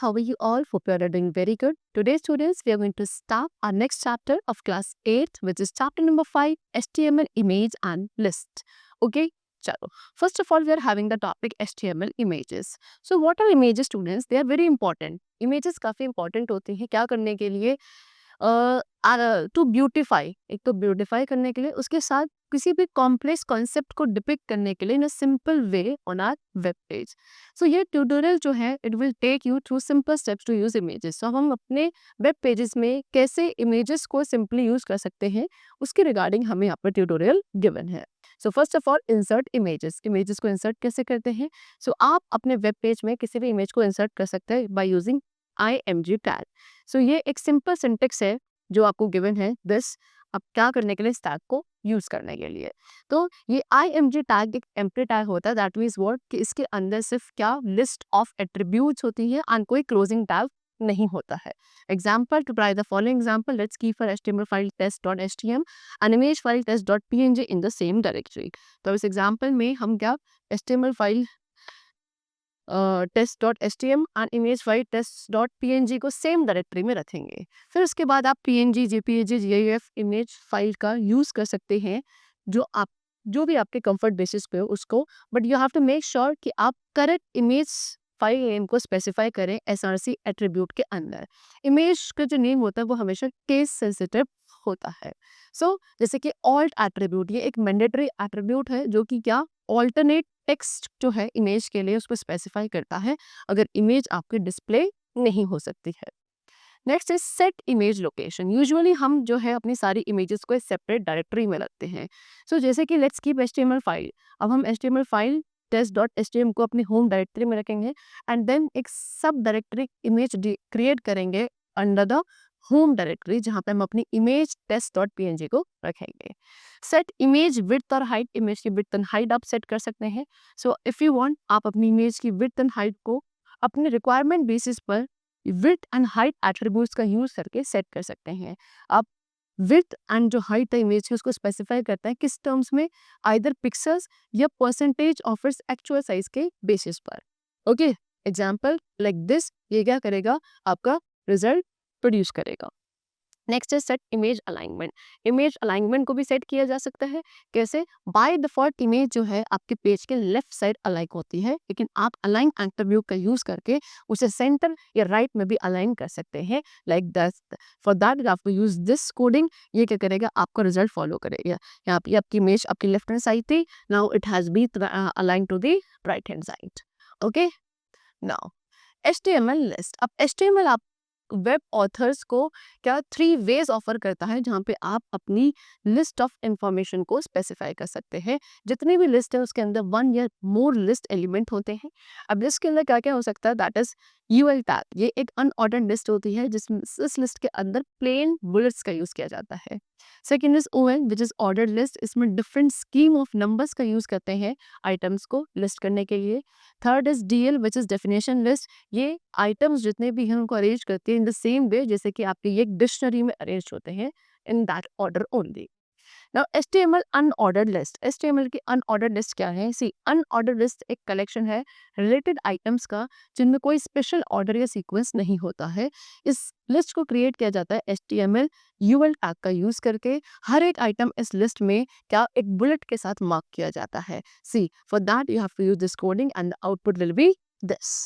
how are you all? Hope you are doing very good. Today, students, we are going to start our next chapter of class 8, which is chapter number 5, HTML image and list. Okay, chalo. First of all, we are having the topic HTML images. So, what are images, students? They are very important. Images काफ़ी important होती हैं क्या करने के लिए to beautify, एक तो beautify करने के लिए, उसके साथ किसी भी कॉम्प्लेक्स कॉन्सेप्ट को डिपिक्ट करने के लिए in a simple way on our web page. So ये ट्यूटोरियल जो है it will take you through simple steps to use images. तो हम अपने वेब पेजेस में कैसे इमेजेस को सिंपली यूज कर सकते हैं उसके रिगार्डिंग हमें यहाँ पर ट्यूटोरियल गिवन है. So first of all insert images. Images को इंसर्ट कैसे करते हैं? सो आप अपने वेब पेज में किसी भी इमेज को इंसर्ट कर सकते हैं बाय यूजिंग IMG टैग. सो ये एक सिंपल सिंटेक्स है जो आपको गिवन है दिस. अब क्या करने के लिए इस टैग को यूज करने के लिए, तो ये IMG टैग एक एम्प्टी टैग होता है. दैट मीन्स वर्ड कि इसके अंदर सिर्फ क्या लिस्ट ऑफ एट्रीब्यूट्स होती है एंड कोई क्लोजिंग टैग नहीं होता है. Example to try the following example, let's keep for HTML file test.htm and image file test.png in the same directory. तो इस एग्जाम्पल में हम क्या HTML file test.htm and image file test.png को सेम डायरेक्टरी में रखेंगे. फिर उसके बाद आप PNG, JPEG, GIF image file का यूज कर सकते हैं जो भी आपके कंफर्ट बेसिस पे हो उसको. But you have to make sure कि आप करेक्ट इमेज फाइल नेम को स्पेसिफाई करें SRC एट्रीब्यूट के अंदर. इमेज का जो नेम होता है वो हमेशा केस सेंसिटिव होता है. सो जैसे कि ऑल्ट एट्रीब्यूट, ये एक मैंडेटरी एट्रीब्यूट है जो कि क्या ऑल्टरनेट टेक्स्ट जो है इमेज के लिए उसको स्पेसिफाई करता है अगर इमेज आपके डिस्प्ले नहीं हो सकती है. Next is set image location. Usually हम जो है अपनी सारी इमेजेस को सेपरेट डायरेक्टरी में रखते हैं. सो जैसे कि लेट्स कीप HTML फाइल. अब हम HTML फाइल test.htm को अपनी होम डायरेक्टरी में रखेंगे एंड देन एक सब डायरेक्टरी इमेज क्रिएट करेंगे अंडर द होम डायरेक्टरी जहाँ पे हम अपनी इमेज test.png को रखेंगे. सेट इमेज विड्थ और हाइट. इमेज की विड्थ एंड हाइट आप सेट कर सकते हैं. सो इफ यू वांट आप अपनी इमेज की विड्थ एंड हाइट को अपने रिक्वायरमेंट बेसिस पर विड्थ एंड हाइट एट्रीब्यूट्स का यूज करके सेट कर सकते हैं. आप विड्थ एंड जो हाइट है इमेज की उसको स्पेसिफाई करता है किस टर्म्स में, आइदर पिक्सेल्स या percentage of its actual size के बेसिस पर. ओके, एग्जांपल लाइक दिस, ये क्या करेगा आपका रिजल्ट प्रोड्यूस करेगा. नेक्स्ट है set image alignment. Image alignment को भी सेट किया जा सकता है. कैसे? बाय डिफॉल्ट इमेज जो है आपके पेज के लेफ्ट साइड अलाइन होती है, लेकिन आप अलाइन एट्रीब्यूट का यूज करके उसे सेंटर या राइट में भी अलाइन कर सकते हैं like this. For that you have to use this coding. ये क्या करेगा आपका रिजल्ट फॉलो करेगा. यहाँ पे आपकी इमेज आपकी लेफ्ट हैंड साइड थी, now it has been align to the right hand side. Okay, now HTML list. अब HTML आप वेब ऑथर्स को क्या 3 वेज ऑफर करता है जहाँ पे आप अपनी लिस्ट ऑफ इंफॉर्मेशन को स्पेसिफाई कर सकते हैं. जितनी भी लिस्ट है उसके अंदर 1 या मोर लिस्ट एलिमेंट होते हैं. अब लिस्ट के अंदर क्या क्या हो सकता है? That is UL tag. ये एक अनऑर्डर्ड लिस्ट होती है जिसमें इस लिस्ट के अंदर प्लेन बुलेट्स का यूज किया जाता है. Second is ON which is ordered list. इसमें डिफरेंट स्कीम ऑफ नंबर्स का यूज करते हैं आइटम्स को लिस्ट करने के लिए. Third is DL which is definition list. ये आइटम्स जितने भी हैं उनको अरेंज करती है इन द सेम वे जैसे कि आपके ये एक डिक्शनरी में अरेंज होते हैं in that order only. Now HTML unordered list. HTML की अनऑर्डर्ड लिस्ट क्या है? सी, अनऑर्डर्ड लिस्ट एक कलेक्शन है रिलेटेड आइटम्स का जिनमें कोई स्पेशल ऑर्डर या सीक्वेंस नहीं होता है. इस लिस्ट को क्रिएट किया जाता है HTML UL टैग का यूज करके. हर एक आइटम इस लिस्ट में क्या एक बुलेट के साथ मार्क किया जाता है. See, for that you have to use this coding and the output will be this.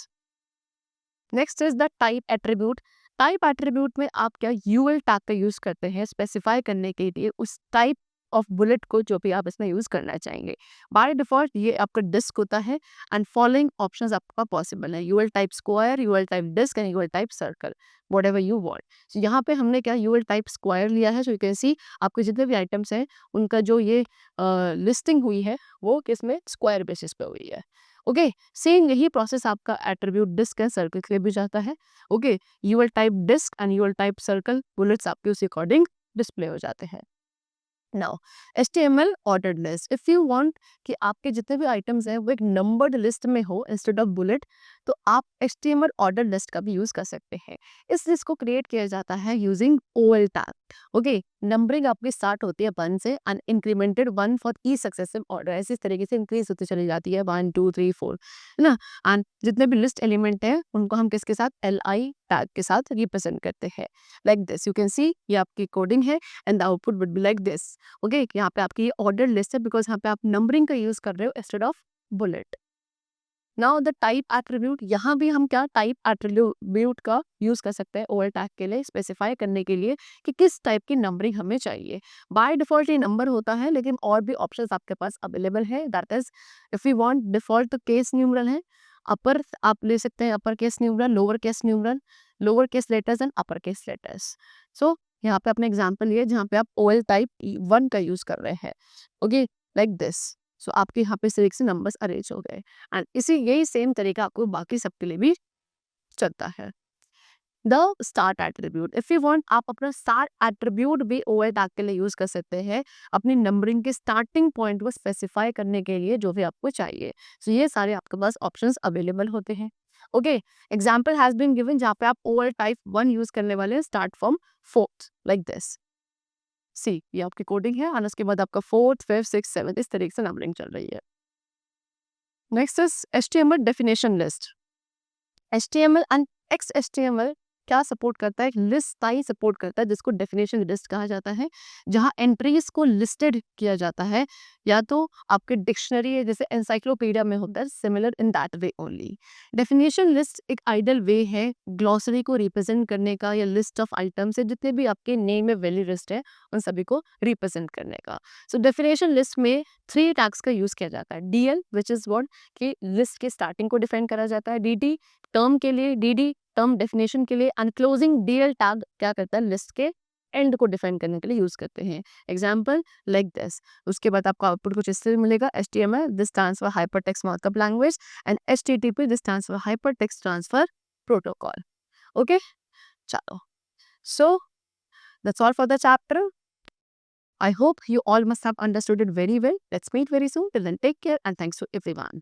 Next is the type attribute. Type attribute में आप क्या UL टैग का यूज करते हैं स्पेसिफाई करने के लिए उस टाइप ऑफ बुलेट को जो भी आप इसमें यूज करना चाहेंगे. बाय डिफॉल्ट ये आपका डिस्क होता है एंड फॉलोइंग ऑप्शंस आपका पॉसिबल है. UL type square, UL type disk and UL type circle, whatever you want. So यहाँ पे हमने क्या UL टाइप स्क्वायर लिया है. सो यू कैन सी आपके जितने भी आइटम्स हैं उनका जो ये लिस्टिंग हुई है वो किसमें स्क्वायर बेसिस पे हुई है. ओके, सेम यही प्रोसेस आपका एट्रीब्यूट डिस्क एंड सर्कल के लिए भी जाता है. Okay, UL type disk and UL type circle bullets आपके उसी अकॉर्डिंग डिस्प्ले हो जाते हैं. Now HTML ordered list, if you want कि आपके जितने भी आइटम्स हैं वो एक नंबर्ड लिस्ट में हो इंस्टेड ऑफ बुलेट, तो आप HTML ऑर्डर्ड लिस्ट का भी यूज कर सकते हैं। इस लिस्ट को क्रिएट किया जाता है using OL tag. Okay, numbering आपकी स्टार्ट होती है 1 से and incremented 1 for each successive order, ऐसे इस तरीके से इंक्रीज होती चली जाती है 1 2 3 4, है ना। एंड जितने भी लिस्ट एलिमेंट हैं उनको हम किसके साथ, LI टैग के साथ रिप्रेजेंट करते हैं। Like this you can see, ये आपकी कोडिंग है and the output would be like this. Okay, यहाँ पे आपकी ये ऑर्डर लिस्ट है बिकॉज यहाँ पे आप नंबरिंग का यूज कर रहे हो instead of bullet. Now the type attribute, यहाँ भी हम क्या टाइप एट्रीब्यूट का यूज कर सकते हैं ओवल टैग के लिए स्पेसिफाई करने के लिए कि किस टाइप की नंबरिंग हमें चाहिए। बाय डिफॉल्ट ये नंबर होता है, लेकिन और भी ऑप्शंस आपके पास अवेलेबल है। That is if you want default तो केस न्यूमरल है, अपर आप ले सकते हैं upper case numeral, lower case letters and upper case letters. So यहाँ पे अपने एग्जाम्पल लिए जहाँ पे आप OL टाइप 1 का यूज कर रहे हैं। Okay, like this. सो आपके यहाँ पे इस तरीके से नंबर्स अरेंज हो गए एंड इसी यही सेम तरीका आपको बाकी सबके लिए भी चलता है। The start attribute, if you want आप अपना स्टार्ट एट्रीब्यूट भी OL टैग के लिए यूज कर सकते हैं अपनी नंबरिंग के स्टार्टिंग पॉइंट को स्पेसिफाई करने के लिए जो भी आपको चाहिए। सो ये सारे आपके पास ऑप्शंस अवेलेबल होते हैं। Okay, example has been given जहाँ पे आप OL टाइप 1 यूज करने वाले हैं, start from 4th like this. See, ये आपकी कोडिंग है और उसके बाद आपका 4th 5th 6th 7th इस तरीके से नंबरिंग चल रही है। Next is HTML definition list. HTML and XHTML क्या सपोर्ट करता है, एक लिस्ट स्टाइल सपोर्ट करता है जिसको डेफिनेशन लिस्ट कहा जाता है, जहां एंट्रीज को लिस्टेड किया जाता है, या तो आपके डिक्शनरी है जैसे एनसाइक्लोपीडिया में होता है, similar in that way only. Definition list एक आइडल वे है ग्लॉसरी को रिप्रेजेंट करने का, या लिस्ट ऑफ आइटम्स है जितने भी आपके नेम में वैल्यू लिस्ट है उन सभी को रिप्रेजेंट करने का। सो डेफिनेशन लिस्ट में 3 टैग्स का यूज किया जाता है। DL विच इज व्हाट, कि लिस्ट के स्टार्टिंग को डिफाइन करा जाता है, DD टर्म के लिए, DD टर्म डेफिनेशन के लिए, एंड क्लोजिंग DL टैग क्या करता है, लिस्ट के एंड को डिफाइन करने के लिए यूज करते हैं। Example like this. उसके बाद आपको आउटपुट कुछ इससे मिलेगा, HTML this stands for hypertext markup language and HTTP this stands for hypertext transfer protocol. Okay, चलो, so that's all for the chapter. I hope you all must have understood it very well. Let's meet very soon. Till then, take care and thanks to everyone.